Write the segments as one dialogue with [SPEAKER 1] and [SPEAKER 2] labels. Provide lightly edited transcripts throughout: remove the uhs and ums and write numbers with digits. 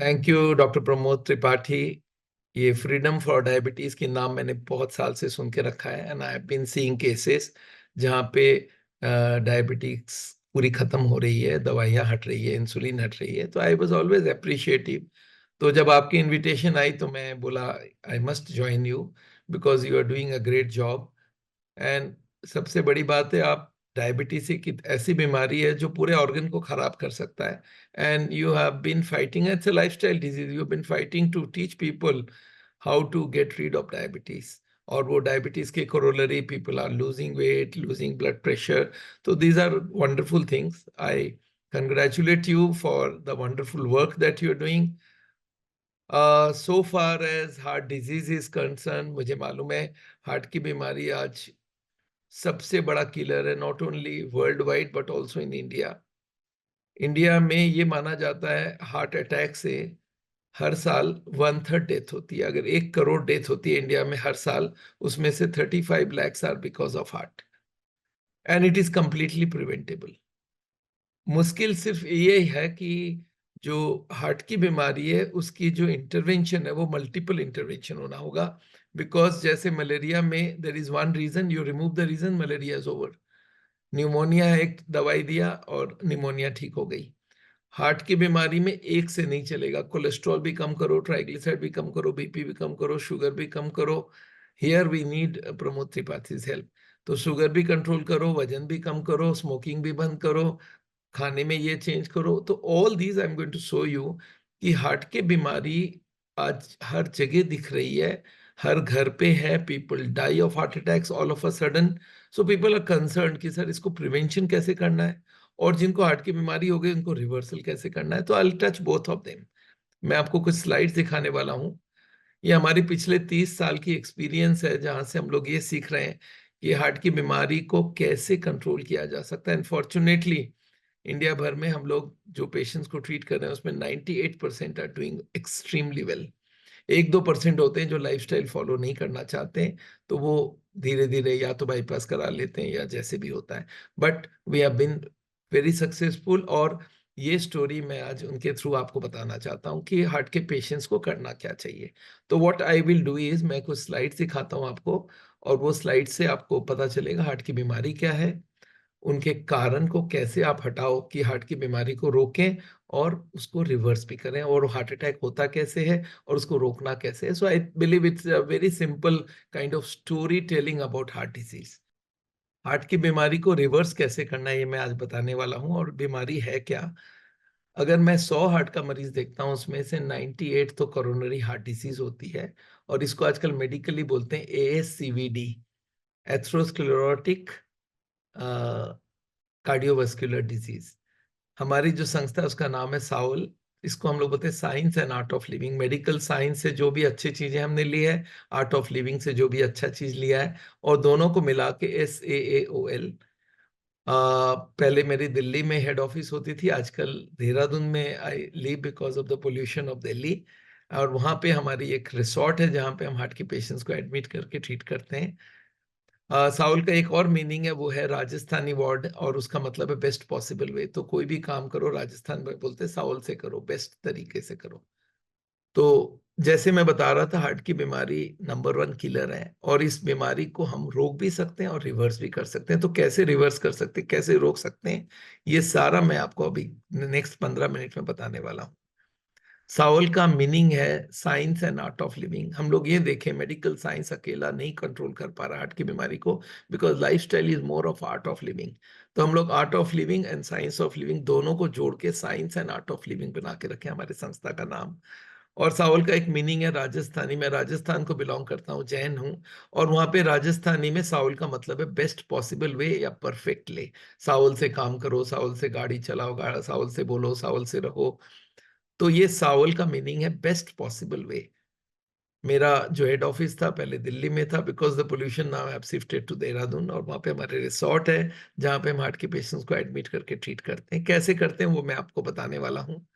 [SPEAKER 1] Thank you doctor Pramod Tripathi. ये freedom for diabetes की नाम मैंने बहुत साल से सुन के रखा है, and I have been seeing cases जहाँ पे डायबिटीज पूरी खत्म हो रही है, दवाइयाँ हट रही है, इंसुलिन हट रही है। तो आई वाज ऑलवेज अप्रिशिएटिव। तो जब आपकी इनविटेशन आई तो मैं बोला I must join you, because you are doing a great job. And सबसे बड़ी बात है, आप डायबिटीज एक ऐसी बीमारी है जो पूरे ऑर्गन को खराब कर सकता है, and you have been fighting, it's a lifestyle disease, you have been fighting to teach people how to get rid of diabetes. और वो डायबिटीज के corollary, people are losing weight, losing blood pressure. तो these are wonderful things. I congratulate you for the wonderful work that you're doing. So far as heart disease is concerned, मुझे मालूम है heart की बीमारी आज सबसे बड़ा किलर है, not only world wide but also in India. India में ये माना जाता है हार्ट अटैक से हर साल 1/3 डेथ होती है। अगर 1 करोड़ डेथ होती है इंडिया में हर साल, उसमें से 35 lakhs are because of heart, and it is completely preventable. मुश्किल सिर्फ ये है कि जो हार्ट की बीमारी है उसकी जो इंटरवेंशन है वो मल्टीपल इंटरवेंशन होना होगा। बिकॉज जैसे मलेरिया में there is one reason, you remove the reason, malaria is over. Pneumonia है, एक दवाई दिया और निमोनिया ठीक हो गई। हार्ट की बीमारी में एक से नहीं चलेगा। कोलेस्ट्रॉल भी कम करो, ट्राइग्लिसराइड भी कम करो, बीपी भी कम करो, शुगर भी कम करो। Here we need Pramod Tripathi's help. तो शुगर भी कंट्रोल करो, वजन भी कम करो, स्मोकिंग भी बंद करो, खाने में ये चेंज करो। तो all these I am going to show you कि हार्ट की बीमारी आज हर जगह दिख रही है, हर घर पे है। People die of heart attacks all of a sudden. So people are concern कि सर इसको प्रिवेंशन कैसे करना है, और जिनको हार्ट की बीमारी हो गई उनको रिवर्सल कैसे करना है। तो I touch both of them. मैं आपको कुछ स्लाइड्स दिखाने वाला हूँ। ये हमारी पिछले 30 साल की एक्सपीरियंस है, जहाँ से हम लोग ये सीख रहे हैं कि हार्ट की बीमारी को कैसे कंट्रोल किया जा सकता है। अनफॉर्चुनेटली इंडिया भर में हम लोग जो पेशेंट्स को ट्रीट कर रहे हैं उसमें 98% आर डूइंग एक्सट्रीमली वेल। 1-2% होते हैं जो लाइफस्टाइल फॉलो नहीं करना चाहते हैं, तो वो धीरे धीरे या तो बाईपास करा लेते हैं या जैसे भी होता है। But we have been very successful. और ये स्टोरी मैं आज उनके थ्रू आपको बताना चाहता हूँ कि हार्ट के पेशेंट्स को करना क्या चाहिए। तो what I will do is, मैं कुछ स्लाइड दिखाता हूँ आपको, और वो स्लाइड से आपको पता चलेगा हार्ट की बीमारी क्या है, उनके कारण को कैसे आप हटाओ कि हार्ट की बीमारी को रोकें और उसको रिवर्स भी करें, और हार्ट अटैक होता कैसे है और उसको रोकना कैसे है। So I believe it's a very simple kind of story telling about heart disease. Heart की बीमारी को रिवर्स कैसे करना है ये मैं आज बताने वाला हूँ। और बीमारी है क्या? अगर मैं 100 हार्ट का मरीज देखता हूँ उसमें से 98 तो कोरोनरी हार्ट डिजीज होती है, और इसको आजकल मेडिकली बोलते हैं ASCVD, एथ्रोस्क्लेरोटिक कार्डियोवास्कुलर डिजीज। हमारी जो संस्था है उसका नाम है साउल। इसको हम लोग बोलते हैं science and art of living. Medical science से जो भी अच्छी चीजें हमने ली है, आर्ट ऑफ लिविंग से जो भी अच्छा चीज लिया है, और दोनों को मिला के SAAOL। पहले मेरी दिल्ली में हेड ऑफिस होती थी, आजकल देहरादून में I leave because of the pollution of Delhi. और वहाँ पे हमारी एक रिसोर्ट है जहाँ पे हम हार्ट के पेशेंट्स को एडमिट करके ट्रीट करते हैं। साउल का एक और मीनिंग है, वो है राजस्थानी वर्ड, और उसका मतलब है बेस्ट पॉसिबल वे। तो कोई भी काम करो, राजस्थान में बोलते हैं साउल से करो, बेस्ट तरीके से करो। तो जैसे मैं बता रहा था, हार्ट की बीमारी नंबर 1 किलर है, और इस बीमारी को हम रोक भी सकते हैं और रिवर्स भी कर सकते हैं। तो कैसे रिवर्स कर सकते हैं, कैसे रोक सकते हैं, ये सारा मैं आपको अभी नेक्स्ट 15 मिनट में बताने वाला हूँ। सावल का मीनिंग है science and art of living. हम लोग ये देखें, मेडिकल साइंस अकेला नहीं कंट्रोल कर पा रहा हार्ट की बीमारी को, because lifestyle is more of art of living. तो हम लोग art of living and science of living दोनों को जोड़ के science and art of living बना के रखे हमारे संस्था का नाम। और सावल का एक मीनिंग है राजस्थानी। मैं राजस्थान को बिलोंग करता हूँ, जैन हूँ, और वहां पे राजस्थानी में सावल का मतलब है बेस्ट पॉसिबल वे या परफेक्ट ले। सावल से काम करो, सावल से गाड़ी चलाओ, सावल से बोलो, सावल से रहो। तो ये सावल का मीनिंग है बेस्ट पॉसिबल वे। मेरा जो हेड ऑफिस था पहले दिल्ली में था, because the pollution now have shifted to Dehradun, और वहाँ पे हमारे रिसोर्ट है जहाँ पे हम हार्ट के पेशेंट्स को एडमिट करके ट्रीट करते हैं। कैसे करते हैं वो मैं आपको बताने वाला हूँ।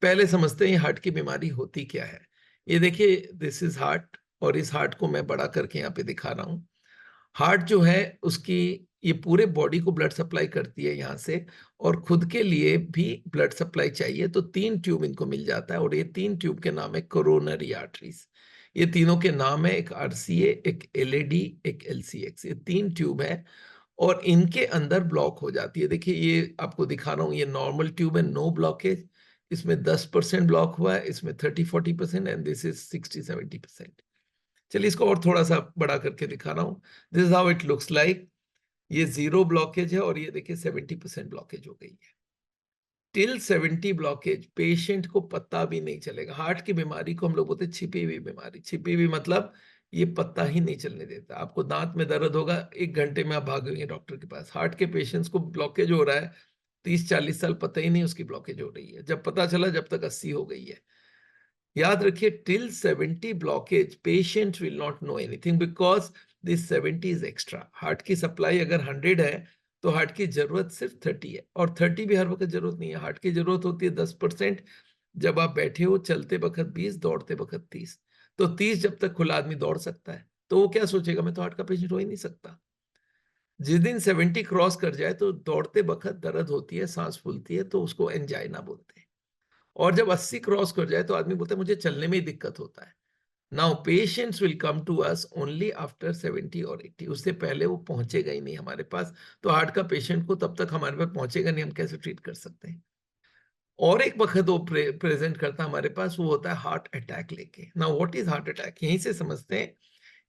[SPEAKER 1] पहले समझते हैं हार्ट की बीमारी होती क्या है। ये देखिए, दिस इज हार्ट, और इस हार्ट को मैं बड़ा करके यहाँ पे दिखा रहा हूँ। हार्ट जो है उसकी ये पूरे बॉडी को ब्लड सप्लाई करती है यहाँ से, और खुद के लिए भी ब्लड सप्लाई चाहिए, तो 3 ट्यूब इनको मिल जाता है, और ये 3 ट्यूब के नाम है कोरोनरी आर्टरीज। ये तीनों के नाम है, एक आरसीए, एक एलएडी, एक एलसीएक्स। ये 3 ट्यूब है और इनके अंदर ब्लॉक हो जाती है। देखिए ये आपको दिखा रहा हूँ, ये नॉर्मल ट्यूब है, नो ब्लॉकेज। इसमें 10% ब्लॉक हुआ है, इसमें 30-40%, एंड दिस इज 60-70%। चलिए इसको और थोड़ा सा बड़ा करके दिखा रहा हूँ। This is how it looks like. ये 0 ब्लॉकेज है और ये देखिए 70% ब्लॉकेज हो गई है। टिल 70 ब्लॉकेज पेशेंट को पता भी नहीं चलेगा। हार्ट की बीमारी को हम लोग बोलते हैं छिपी हुई बीमारी। छिपी हुई मतलब ये पता ही नहीं चलने देता। आपको दांत में दर्द होगा, 1 घंटे में आप भागेंगे डॉक्टर के पास। हार्ट के पेशेंट्स को ब्लॉकेज हो रहा है 30-40 साल, पता ही नहीं उसकी ब्लॉकेज हो रही है। जब पता चला जब तक 80 हो गई है। याद रखिए, till 70 blockage patient will not know anything because this 70 is extra. Heart की सप्लाई अगर 100 है तो हार्ट की जरूरत सिर्फ 30 है, और 30 भी हर वक्त जरूरत नहीं है। हार्ट की जरूरत होती है 10%। जब आप बैठे हो, चलते वक्त 20, दौड़ते वक्त 30। तो 30 जब तक खुला आदमी दौड़ सकता है तो वो क्या सोचेगा, मैं तो हार्ट का पेशेंट हो ही नहीं सकता। जिस दिन 70 क्रॉस कर जाए तो दौड़ते वक्त दर्द होती है, सांस फूलती है, तो उसको एंजाइना बोलते हैं। और जब 80 क्रॉस कर जाए तो आदमी बोलता है मुझे चलने में ही दिक्कत होता है। Now patients will come to us only after 70 और 80। उससे पहले वो पहुंचेगा ही नहीं हमारे पास। तो हार्ट का पेशेंट को तब तक हमारे पास पहुंचेगा नहीं, हम कैसे ट्रीट कर सकते हैं। और एक वक्त वो प्रेजेंट करता हमारे पास, वो होता है हार्ट अटैक लेके। Now what is heart attack, यहीं से समझते हैं।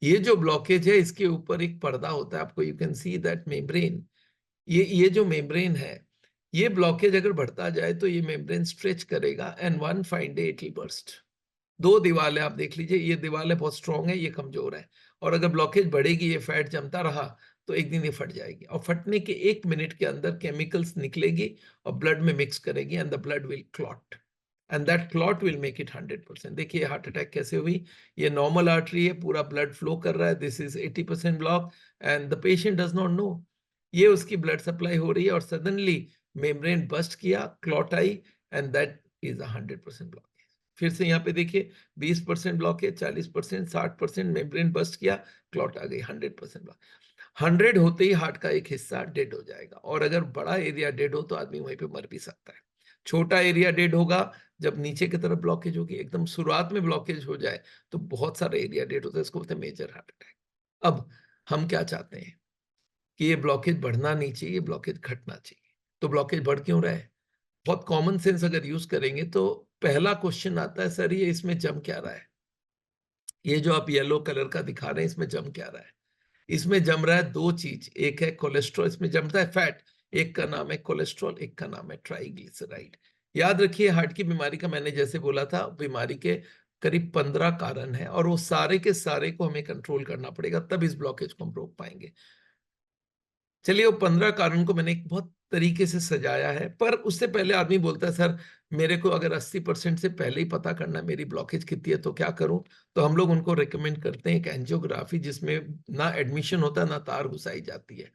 [SPEAKER 1] ये जो ब्लॉकेज है इसके ऊपर एक पर्दा होता है, आपको you can see that membrane. ये जो मेम्ब्रेन है, ये ब्लॉकेज अगर बढ़ता जाए तो ये मेम्ब्रेन स्ट्रेच करेगा, and one fine day it will burst. 2 दीवार आप देख लीजिए, ये दीवार बहुत स्ट्रांग है, ये कमजोर है, और अगर ब्लॉकेज बढ़ेगी, ये फैट जमता रहा, तो एक दिन ये फट जाएगी, और फटने के 1 मिनट के अंदर केमिकल्स निकलेगी और ब्लड में मिक्स करेगी, and the blood will clot, and that clot will make it 100%। देखिए हार्ट अटैक कैसे हुई। ये नॉर्मल आर्टरी है, पूरा ब्लड फ्लो कर रहा है, this is 80% block, and the patient does not know. ये उसकी ब्लड सप्लाई हो रही है और सडनली मेम्ब्रेन बस्ट किया, clot I, and that is 100% block. फिर से यहाँ पे देखिए 20% ब्लॉक है, 40%, 60% मेम्ब्रेन बस्ट किया, क्लॉट आ गई, 100% ब्लॉक। 100 होते ही हार्ट का एक हिस्सा डेड हो जाएगा, और अगर बड़ा एरिया डेड हो तो आदमी वहीं पे मर भी सकता है। छोटा एरिया डेड होगा जब नीचे की तरफ ब्लॉकेज होगी, एकदम शुरुआत में ब्लॉकेज हो जाए तो बहुत सारा एरिया डेड होता है, इसको बोलते हैं मेजर हार्ट अटैक। अब हम क्या चाहते हैं कि ये ब्लॉकेज बढ़ना नहीं चाहिए, ब्लॉकेज घटना चाहिए। तो ब्लॉकेज बढ़ क्यों रहा है? बहुत कॉमन सेंस अगर यूज करेंगे तो पहला क्वेश्चन आता है, सर ये इसमें जम क्या रहा है? ये जो आप येलो कलर का दिखा रहे हैं, इसमें जम क्या रहा है? इसमें जम रहा है 2 चीज, एक है कोलेस्ट्रॉल, इसमें जमता है फैट। एक का नाम है कोलेस्ट्रॉल, एक का नाम है ट्राइग्लिसराइड। याद रखिए, हार्ट की बीमारी का मैंने जैसे बोला था, बीमारी के करीब 15 कारण है, और वो सारे के सारे को हमें कंट्रोल करना पड़ेगा, तब इस ब्लॉकेज को हम रोक पाएंगे। चलिए वो 15 कारण को मैंने एक बहुत तरीके से सजाया है, पर उससे पहले आदमी बोलता है सर मेरे को अगर 80% से पहले ही पता करना है मेरी ब्लॉकेज कितनी है तो क्या करूं? तो हम लोग उनको रिकमेंड करते हैं एक एंजियोग्राफी, जिसमें ना एडमिशन होता ना तार घुसाई जाती है।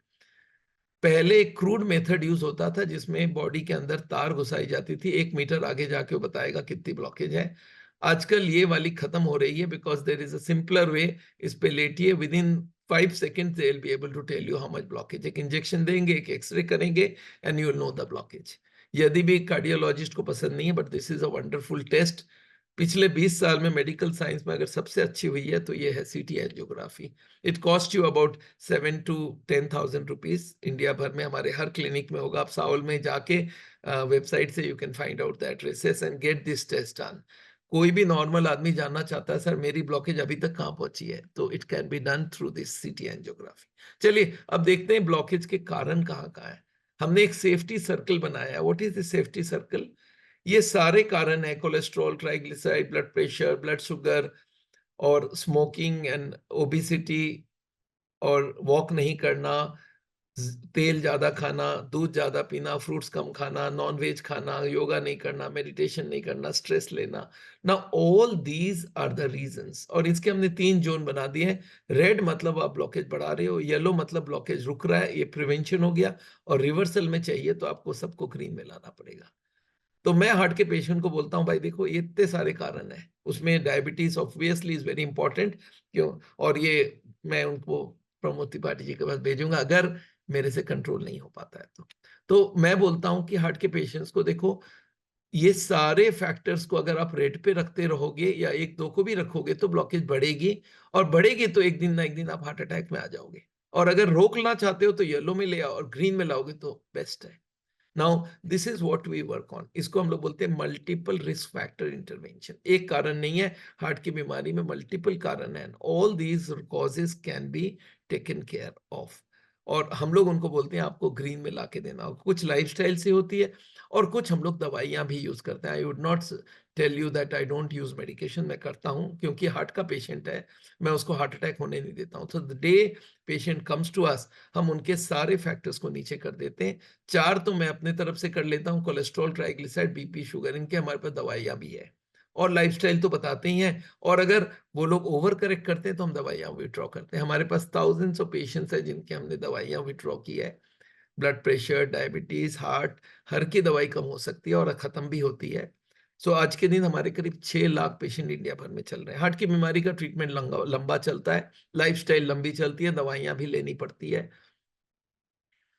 [SPEAKER 1] पहले एक क्रूड मेथड यूज होता था जिसमें बॉडी के अंदर तार घुसाई जाती थी, 1 मीटर आगे जाके वो बताएगा कितनी ब्लॉकेज है। आजकल ये वाली खत्म हो रही है because there is a simpler way. इस पे लेटिए, with in 5 seconds they will be able to tell you how much blockage। एक इंजेक्शन देंगे, एक एक्सरे करेंगे, and you will know the blockage. यदि भी कार्डियोलॉजिस्ट को पसंद नहीं है, but this is a wonderful test. पिछले 20 साल में मेडिकल साइंस में अगर सबसे अच्छी हुई है तो ये है CT angiography. It cost you about 7 to 10,000 rupees. India भर में हमारे हर क्लिनिक में होगा। आप साउल में जाके वेबसाइट से you can find out the addresses and get this test done. कोई भी नॉर्मल आदमी जानना चाहता है सर मेरी ब्लॉकेज अभी तक कहाँ पहुंची है, तो it can be done through this CT angiography. चलिए अब देखते हैं ब्लॉकेज के कारण कहाँ कहाँ है। हमने एक सेफ्टी सर्कल बनाया है। What is this safety circle? ये सारे कारण है, cholesterol, triglyceride, blood pressure, blood sugar, और स्मोकिंग एंड ओबिसिटी, और वॉक नहीं करना, तेल ज्यादा खाना, दूध ज्यादा पीना, फ्रूट्स कम खाना, नॉन वेज खाना, योगा नहीं करना, मेडिटेशन नहीं करना, स्ट्रेस लेना। ना all these are the reasons, और इसके हमने 3 जोन बना दिए हैं। रेड मतलब आप ब्लॉकेज बढ़ा रहे हो, येलो मतलब ब्लॉकेज रुक रहा है, ये प्रिवेंशन हो गया, और रिवर्सल में चाहिए तो आपको सबको ग्रीन में लाना पड़ेगा। तो मैं हार्ट के पेशेंट को बोलता हूँ भाई देखो ये इतने सारे कारण हैं, उसमें diabetes obviously is very important. क्यों? और ये मैं उनको प्रमोद त्रिपाठी जी के पास भेजूंगा। अगर मेरे से कंट्रोल नहीं हो पाता है। तो मैं बोलता हूं कि हार्ट के पेशेंट्स को देखो, ये सारे फैक्टर्स को अगर आप रेट पे रखते रहोगे या एक दो को भी रखोगे तो ब्लॉकेज बढ़ेगी, और बढ़ेगी तो एक दिन ना एक दिन आप हार्ट अटैक में आ जाओगे। और अगर रोकना चाहते हो तो येलो में ले आओ, और ग्रीन में लाओगे तो बेस्ट है। Now this is what we work on. इसको हम लोग बोलते हैं मल्टीपल रिस्क फैक्टर इंटरवेंशन। एक कारण नहीं है, हार्ट की बीमारी में मल्टीपल कारण है, all these causes can be taken care of. और हम लोग उनको बोलते हैं आपको ग्रीन में ला के देना होगा। कुछ लाइफस्टाइल से होती है, और कुछ हम लोग दवाइयां भी यूज करते हैं। I would not tell you that I don't use medication, मैं करता हूं, क्योंकि हार्ट का पेशेंट है, मैं उसको हार्ट अटैक होने नहीं देता हूं। तो the day patient comes to us, हम उनके सारे फैक्टर्स को नीचे कर देते हैं। 4 तो मैं अपने तरफ से कर लेता हूँ, कोलेस्ट्रॉल, ट्राइग्लिसराइड, बीपी, शुगर, इनके हमारे पास दवाइयां भी है, और लाइफस्टाइल तो बताते ही हैं। और अगर वो लोग ओवर करेक्ट करते हैं तो हम दवाइयां विड्रॉ करते हैं। हमारे पास थाउजेंड्स ऑफ पेशेंट्स है जिनके हमने दवाइयां विड्रॉ की है। ब्लड प्रेशर, डायबिटीज, हार्ट, हर की दवाई कम हो सकती है और खत्म भी होती है। सो आज के दिन हमारे करीब 6 लाख पेशेंट इंडिया भर में चल रहे हैं। हार्ट की बीमारी का ट्रीटमेंट लंबा चलता है, लाइफस्टाइल लंबी चलती है, दवाइयां भी लेनी पड़ती है।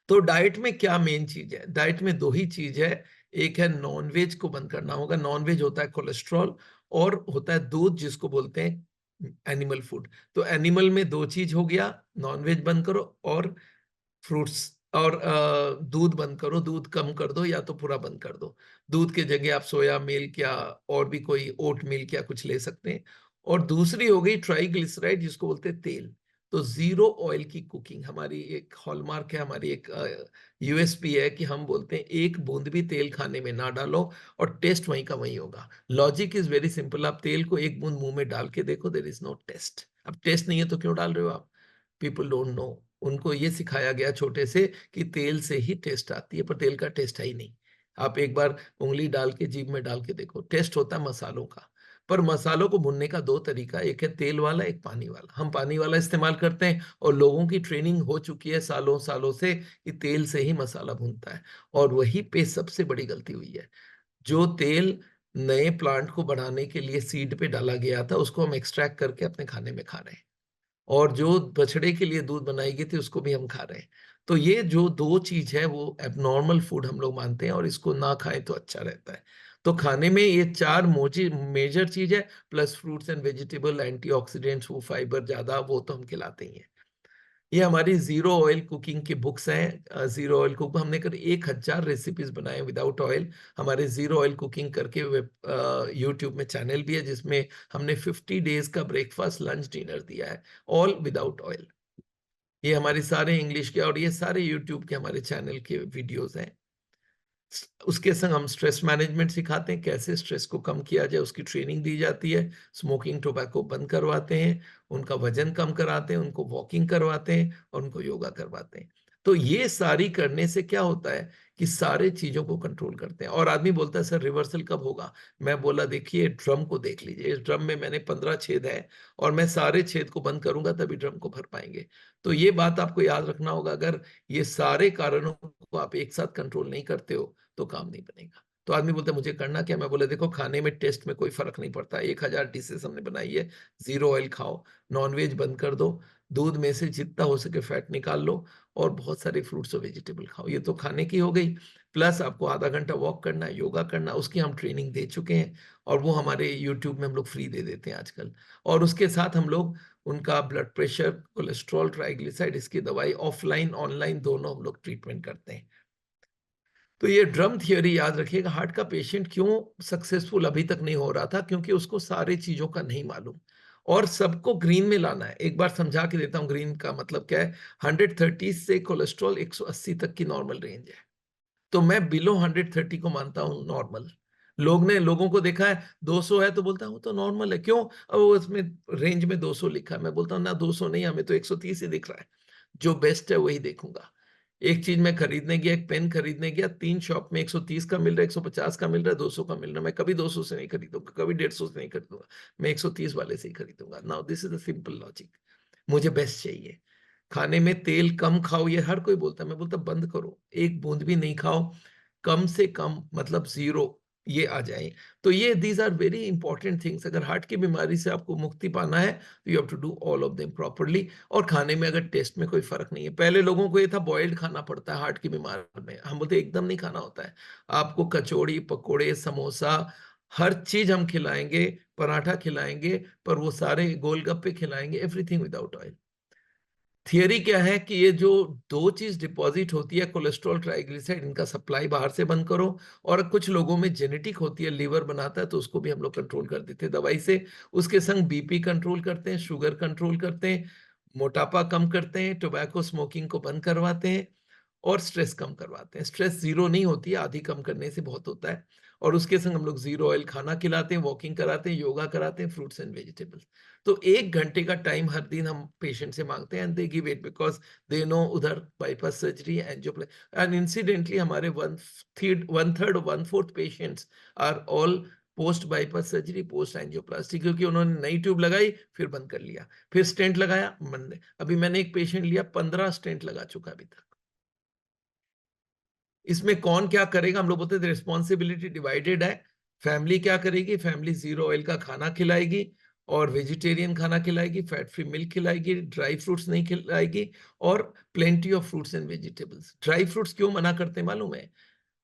[SPEAKER 1] तो डाइट में क्या मेन चीज है? डाइट में दो ही चीज है। एक है नॉनवेज को बंद करना होगा। नॉनवेज होता है कोलेस्ट्रॉल, और होता है दूध, जिसको बोलते हैं एनिमल फूड। तो एनिमल में दो चीज हो गया, नॉनवेज बंद करो और फ्रूट्स, और दूध बंद करो, दूध कम कर दो या तो पूरा बंद कर दो। दूध के जगह आप सोया मिल्क या और भी कोई ओट मिल्क या कुछ ले सकते हैं। और दूसरी हो गई ट्राइग्लिसराइड, जिसको बोलते हैं तेल। तो जीरो ऑयल की कुकिंग हमारी एक हॉलमार्क है, हमारी एक यूएसपी है, कि हम बोलते हैं एक बूंद भी तेल खाने में ना डालो, और टेस्ट वहीं का वहीं होगा। लॉजिक इज वेरी सिंपल, आप तेल को एक बूंद मुंह में डाल के देखो, देयर इज नो टेस्ट। अब टेस्ट नहीं है तो क्यों डाल रहे हो आप? People don't know. उनको ये सिखाया गया छोटे से कि तेल से ही टेस्ट आती है, पर तेल का टेस्ट है ही नहीं। आप एक बार उंगली डाल के जीभ में डाल के देखो, टेस्ट होता है मसालों का। पर मसालों को भुनने का दो तरीका, एक है तेल वाला, एक पानी वाला। हम पानी वाला इस्तेमाल करते हैं, और लोगों की ट्रेनिंग हो चुकी है सालों सालों से कि तेल से ही मसाला भुनता है, और वही पे सबसे बड़ी गलती हुई है। जो तेल नए प्लांट को बढ़ाने के लिए सीड पे डाला गया था, उसको हम एक्सट्रैक्ट करके अपने खाने में खा रहे हैं, और जो बछड़े के लिए दूध बनाई गई थी उसको भी हम खा रहे हैं। तो ये जो दो चीज है वो एबनॉर्मल फूड हम लोग मानते हैं, और इसको ना खाएं तो अच्छा रहता है। तो खाने में ये चार मोजी मेजर चीज है, plus fruits and vegetable, antioxidants, वो फाइबर ज्यादा, वो तो हम खिलाते ही हैं। ये हमारी जीरो ऑयल कुकिंग की बुक्स हैं। जीरो ऑयल कुक हमने कर 1,000 रेसिपीज बनाए विदाउट ऑयल। हमारे जीरो ऑयल कुकिंग करके यूट्यूब में चैनल भी है, जिसमें हमने 50 डेज का ब्रेकफास्ट, लंच, डिनर दिया है, ऑल विदाउट ऑयल। ये हमारे सारे इंग्लिश के, और ये सारे यूट्यूब के हमारे चैनल के वीडियोस हैं। उसके संग हम स्ट्रेस मैनेजमेंट सिखाते हैं, कैसे स्ट्रेस को कम किया जाए, उसकी ट्रेनिंग दी जाती है। स्मोकिंग, टोबैको बंद करवाते हैं, उनका वजन कम कराते हैं, उनको वॉकिंग करवाते हैं, और उनको योगा करवाते हैं। तो ये सारी करने से क्या होता है कि सारे चीजों को कंट्रोल करते हैं। और आदमी बोलता है सर रिवर्सल कब होगा? मैं बोला देखिए ड्रम को देख लीजिए, इस ड्रम में मैंने 15 छेद है, और मैं सारे छेद को बंद करूंगा तभी ड्रम को भर पाएंगे। तो ये बात आपको याद रखना होगा, अगर ये सारे कारणों को आप एक साथ कंट्रोल नहीं करते हो तो काम नहीं बनेगा। तो आदमी बोलता है मुझे करना क्या? मैं बोला देखो, खाने में टेस्ट में कोई फर्क नहीं पड़ता। 1,000 डिशेस हमने बनाई है, जीरो ऑयल खाओ, नॉनवेज बंद कर दो, दूध में से जितना हो सके फैट निकाल लो, और बहुत सारे फ्रूट्स और वेजिटेबल खाओ। ये तो खाने की हो गई। प्लस आपको आधा घंटा वॉक करना है, योगा करना, उसकी हम ट्रेनिंग दे चुके हैं, और वो हमारे यूट्यूब में हम लोग फ्री दे देते हैं आजकल। और उसके साथ हम लोग उनका ब्लड प्रेशर, कोलेस्ट्रॉल, ट्राइग्लिसराइड, इसकी दवाई ऑफलाइन ऑनलाइन दोनों हम लोग ट्रीटमेंट करते हैं। तो ये ड्रम थियोरी याद रखिएगा। हार्ट का पेशेंट क्यों सक्सेसफुल अभी तक नहीं हो रहा था? क्योंकि उसको सारी चीजों का नहीं मालूम, और सबको ग्रीन में लाना है। एक बार समझा के देता हूँ ग्रीन का मतलब क्या है। 130 से कोलेस्ट्रॉल 180 तक की नॉर्मल रेंज है, तो मैं बिलो 130 को मानता हूँ नॉर्मल। लोगों को देखा है 200 है तो बोलता हूँ तो नॉर्मल है। क्यों? अब वो इसमें रेंज में 200 लिखा है। मैं बोलता हूँ ना, 200 नहीं, हमें तो 130 ही दिख रहा है। जो बेस्ट है वही देखूंगा। एक चीज मैं खरीदने गया, एक पेन खरीदने गया, 3 शॉप में 130 का मिल रहा है, 150 का मिल रहा है, 200 का मिल रहा है। मैं कभी 200 से नहीं खरीदूंगा, कभी 150 से नहीं खरीदूंगा, मैं 130 वाले से ही खरीदूंगा। Now this is the simple logic. मुझे बेस्ट चाहिए। खाने में तेल कम खाओ, ये हर कोई बोलता है, मैं बोलता बंद करो, एक बूंद भी नहीं खाओ। कम से कम मतलब जीरो, ये आ जाए। तो ये these are very important things. अगर हार्ट की बीमारी से आपको मुक्ति पाना है तो you have to do all of them properly. और खाने में अगर टेस्ट में कोई फर्क नहीं है, पहले लोगों को ये था बॉइल्ड खाना पड़ता है हार्ट की बीमारी में, हम बोलते एकदम नहीं खाना होता है। आपको कचौड़ी, पकोड़े, समोसा, हर चीज हम खिलाएंगे, पराठा खिलाएंगे, पर वो सारे गोलगप्पे खिलाएंगे, एवरीथिंग विदाउट ऑयल। थियरी क्या है कि ये जो दो चीज डिपॉजिट होती है, कोलेस्ट्रॉल, ट्राइग्लिसराइड, इनका सप्लाई बाहर से बंद करो। और कुछ लोगों में जेनेटिक होती है, लीवर बनाता है, तो उसको भी हम लोग कंट्रोल कर देते हैं दवाई से। उसके संग बीपी कंट्रोल करते हैं, शुगर कंट्रोल करते हैं, मोटापा कम करते हैं, टोबैको स्मोकिंग को बंद करवाते हैं, और स्ट्रेस कम करवाते हैं। स्ट्रेस जीरो नहीं होती है, आधी कम करने से बहुत होता है। और उसके संग हम लोग जीरो ऑयल खाना खिलाते हैं, वॉकिंग कराते हैं, योगा कराते हैं, फ्रूट्स एंड वेजिटेबल्स। तो 1 घंटे का टाइम हर दिन हम पेशेंट से मांगते हैं, and they give it, because they know उधर bypass surgery, angioplasty. And incidentally हमारे one third, one fourth patients are all post bypass surgery, post angioplasty, क्योंकि उन्होंने नई ट्यूब लगाई, फिर बंद कर लिया, फिर स्टेंट लगाया, मन। अभी मैंने एक पेशेंट लिया, 15 स्टेंट लगा चुका अभी तक। इसमें कौन क्या करेगा, हम लोग बोलते थे रिस्पॉन्सिबिलिटी डिवाइडेड है। फैमिली क्या करेगी, फैमिली जीरो ऑयल का खाना खिलाएगी, और वेजिटेरियन खाना खिलाएगी, फैट फ्री मिल्क खिलाएगी, ड्राई फ्रूट्स नहीं खिलाएगी, और plenty of fruits and vegetables. Dry fruits क्यों मना करते हैं मालूम है?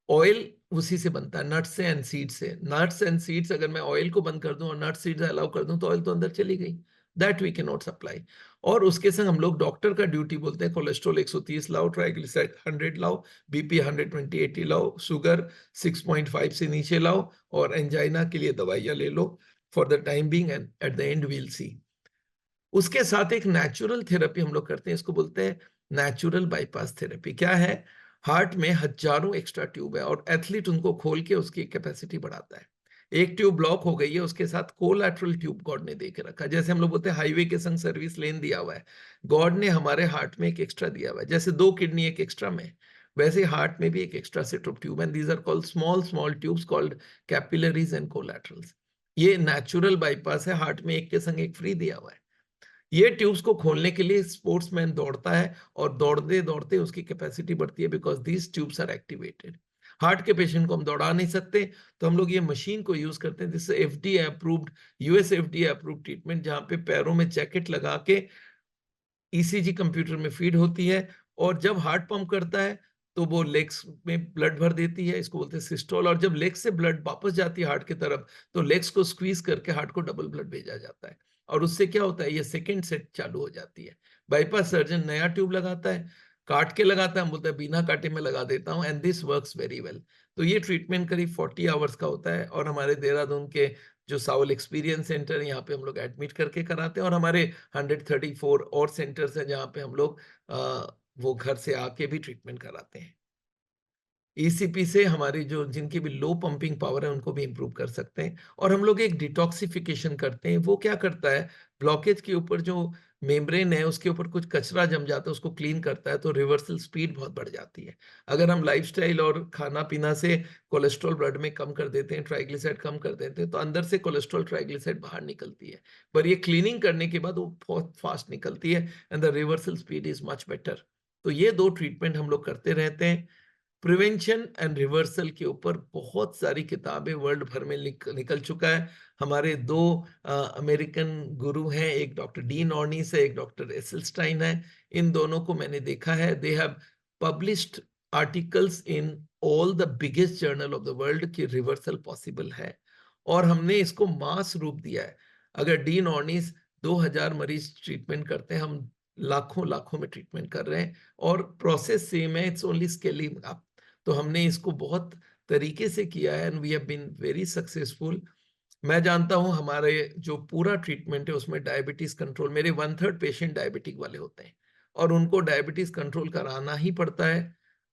[SPEAKER 1] ऑयल उसी से बनता है, नट्स से एंड सीड से। नट्स एंड सीड्स, अगर मैं ऑयल को बंद कर दूं और नट्स सीड्स अलाउ कर दूं, तो ऑयल तो अंदर चली गई, that we can not supply. और उसके संग हम लोग डॉक्टर का ड्यूटी बोलते हैं, कोलेस्ट्रॉल 130 लाओ, ट्राइग्लिसराइड 100 लाओ, बीपी 120-80 लाओ, शुगर 6.5 से नीचे लाओ, और एंजाइना के लिए दवाइयां ले लो for the time being, and at the end we'll see. उसके साथ एक नेचुरल थेरेपी हम लोग करते हैं, इसको बोलते हैं नेचुरल बाईपास थेरेपी। क्या है? हार्ट में हजारों एक्स्ट्रा ट्यूब है, और एथलीट उनको खोल के उसकी कैपेसिटी बढ़ाता है। एक ट्यूब ब्लॉक हो गई है, उसके साथ कोलैटरल ट्यूब गॉड ने दे के रखा है। जैसे हम लोग बोलते हैं हाईवे के संग सर्विस लेन दिया हुआ है, गॉड ने हमारे हार्ट में एक एक्स्ट्रा दिया हुआ है। जैसे 2 किडनी एक एक्स्ट्रा में, वैसे हार्ट में भी एक extra set of tube, and these are called small small tubes called capillaries and collaterals. ये नेचुरल बाईपास है, हार्ट में एक के संग एक फ्री दिया हुआ है। ये ट्यूब्स को खोलने के लिए स्पोर्ट्समैन दौड़ता है, और दौड़ते दौड़ते उसकी कैपेसिटी बढ़ती है, because these tubes are activated. Heart के पेशेंट को हम दौड़ा नहीं सकते, तो हम लोग ये मशीन को यूज करते हैं, जिससे FDA approved, US FDA approved treatment, जहां पे पैरों में जैकेट लगा के ईसीजी कंप्यूटर में फीड होती है, और जब हार्ट पंप करता है तो वो लेग्स में ब्लड भर देती है, इसको बोलते हैं सिस्टोल। और जब लेग्स से ब्लड वापस जाती है हार्ट की तरफ, तो लेग्स को स्क्वीज करके हार्ट को डबल ब्लड भेजा जाता है, और उससे क्या होता है, ये सेकंड सेट चालू हो जाती है। बाईपास सर्जन नया ट्यूब लगाता है, काट के लगाता है, हम बोलते हैं बिना काटे में लगा देता हूँ, and this works very well. तो ये ट्रीटमेंट करीब 40 आवर्स का होता है, और हमारे देहरादून के जो साउल एक्सपीरियंस सेंटर है, यहाँ पे हम लोग एडमिट करके कराते हैं, और हमारे 134 और सेंटर्स हैं जहाँ पे हम लोग वो घर से आके भी ट्रीटमेंट कराते हैं। ईसीपी से हमारी जो जिनकी भी लो पंपिंग पावर है, उनको भी इंप्रूव कर सकते हैं। और हम लोग एक डिटॉक्सिफिकेशन करते हैं। वो क्या करता है, ब्लॉकेज के ऊपर जो मेम्ब्रेन है, उसके ऊपर कुछ कचरा जम जाता है, उसको क्लीन करता है, तो रिवर्सल स्पीड बहुत बढ़ जाती है। अगर हम लाइफस्टाइल और खाना पीना से कोलेस्ट्रॉल ब्लड में कम कर देते हैं, ट्राइग्लिसराइड कम कर देते हैं, तो अंदर से कोलेस्ट्रॉल, ट्राइग्लिसराइड बाहर निकलती है। पर ये क्लीनिंग करने के बाद वो बहुत फास्ट निकलती है, and the reversal speed is much better. तो ये 2 ट्रीटमेंट हम लोग करते रहते हैं। प्रिवेंशन एंड रिवर्सल के ऊपर बहुत सारी किताबें वर्ल्ड भर में निकल चुका है। हमारे 2 अमेरिकन गुरु हैं, एक डॉक्टर डीन ऑर्निस है, एक डॉक्टर एसेलस्टाइन है। इन दोनों को मैंने देखा है, they have published articles in all the biggest journal of the world कि रिवर्सल पॉसिबल है, और हमने इसको मास रूप दिया है। अगर डीन ऑर्निस 2000 मरीज ट्रीटमेंट करते हैं, हम लाखों लाखों में ट्रीटमेंट कर रहे हैं, और प्रोसेस सेम है, इट्स ओनली स्केलिंग अप। तो हमने इसको बहुत तरीके से किया है, and we have been very successful. मैं जानता हूं हमारे जो पूरा ट्रीटमेंट है उसमें डायबिटीज कंट्रोल, मेरे 1/3 पेशेंट डायबिटिक वाले होते हैं, और उनको डायबिटीज कंट्रोल कराना ही पड़ता है।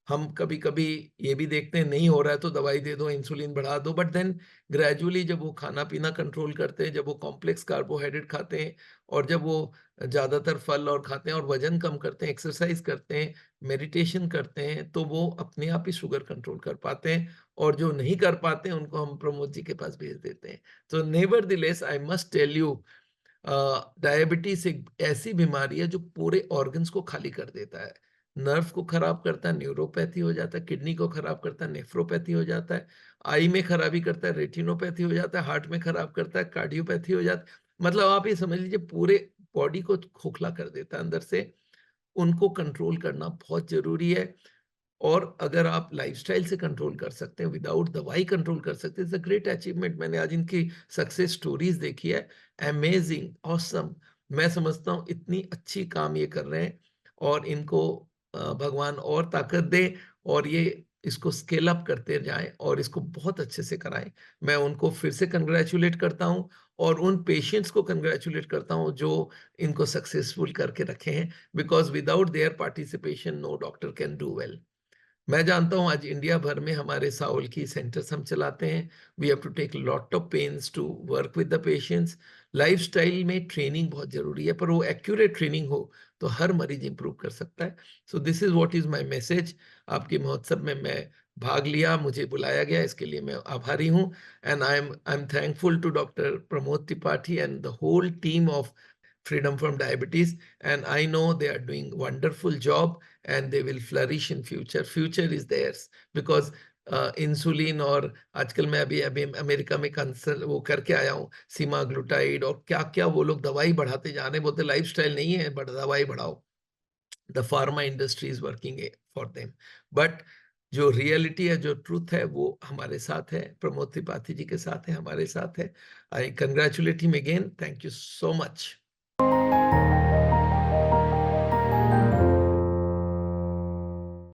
[SPEAKER 1] हम कभी कभी ये भी देखते हैं नहीं हो रहा है तो दवाई दे दो, इंसुलिन बढ़ा दो, बट देन ग्रेजुअली जब वो खाना पीना कंट्रोल करते हैं, जब वो कॉम्प्लेक्स कार्बोहाइड्रेट खाते हैं, और जब वो ज्यादातर फल और खाते हैं, और वजन कम करते हैं, एक्सरसाइज करते हैं, मेडिटेशन करते हैं, तो वो अपने आप ही शुगर कंट्रोल कर पाते हैं। और जो नहीं कर पाते हैं उनको हम प्रमोद जी के पास भेज देते हैं। तो nevertheless I must tell you, diabetes एक ऐसी बीमारी है जो पूरे ऑर्गन्स को खाली कर देता है। नर्व को खराब करता है, न्यूरोपैथी हो जाता है, किडनी को खराब करता है, नेफ्रोपैथी हो जाता है, आई में खराबी करता है, रेटिनोपैथी हो जाता है, हार्ट में खराब करता है, कार्डियोपैथी हो जाता है। मतलब आप ये समझ लीजिए पूरे बॉडी को खोखला कर देता है अंदर से। उनको कंट्रोल करना बहुत ज़रूरी है। और अगर आप लाइफ़स्टाइल से कंट्रोल कर सकते हैं, विदाउट दवाई कंट्रोल कर सकते हैं, इट्स अ ग्रेट अचीवमेंट। मैंने आज इनकी सक्सेस स्टोरीज़ देखी है, अमेज़िंग, ऑसम। मैं समझता हूँ इतनी अच्छी काम ये कर रहे हैं और इनको भगवान और ताकत दे और ये इसको स्केल अप करते जाएँ और इसको बहुत अच्छे से कराएँ। मैं उनको फिर से कांग्रेचुलेट करता हूँ और उन पेशेंट्स को कांग्रेचुलेट करता हूँ जो इनको सक्सेसफुल करके रखे हैं, because without their participation no doctor can do well. मैं जानता हूँ आज इंडिया भर में हमारे साउल की सेंटर्स हम चलाते हैं। We have to take lot of pains to work with the patients. Lifestyle में ट्रेनिंग बहुत ज़रूरी है, पर वो एक्यूरेट ट्रेनिंग हो, तो हर मरीज़ इम्प्रूव कर सकता है। So this is what is my message. आपके महोत्सव में मैं भाग लिया, मुझे बुलाया गया, इसके लिए मैं आभारी हूँ। And I am thankful to doctor Pramod Tripathi and the whole team of Freedom from Diabetes, and I know they are doing wonderful job and they will flourish in future. Future is theirs because insulin और आजकल मैं अभी अभी America में consult वो करके आया हूँ, सीमाग्लूटाइड और क्या-क्या वो लोग दवाई बढ़ाते जा रहे हैं, बोलते लाइफ़स्टाइल नहीं है बट दवाई बढ़ाओ। The pharma industry is working for them. But जो रियलिटी है, जो ट्रुथ है वो हमारे साथ है, प्रमोद त्रिपाठी जी के साथ है, हमारे साथ है। I congratulate him again, thank you so much.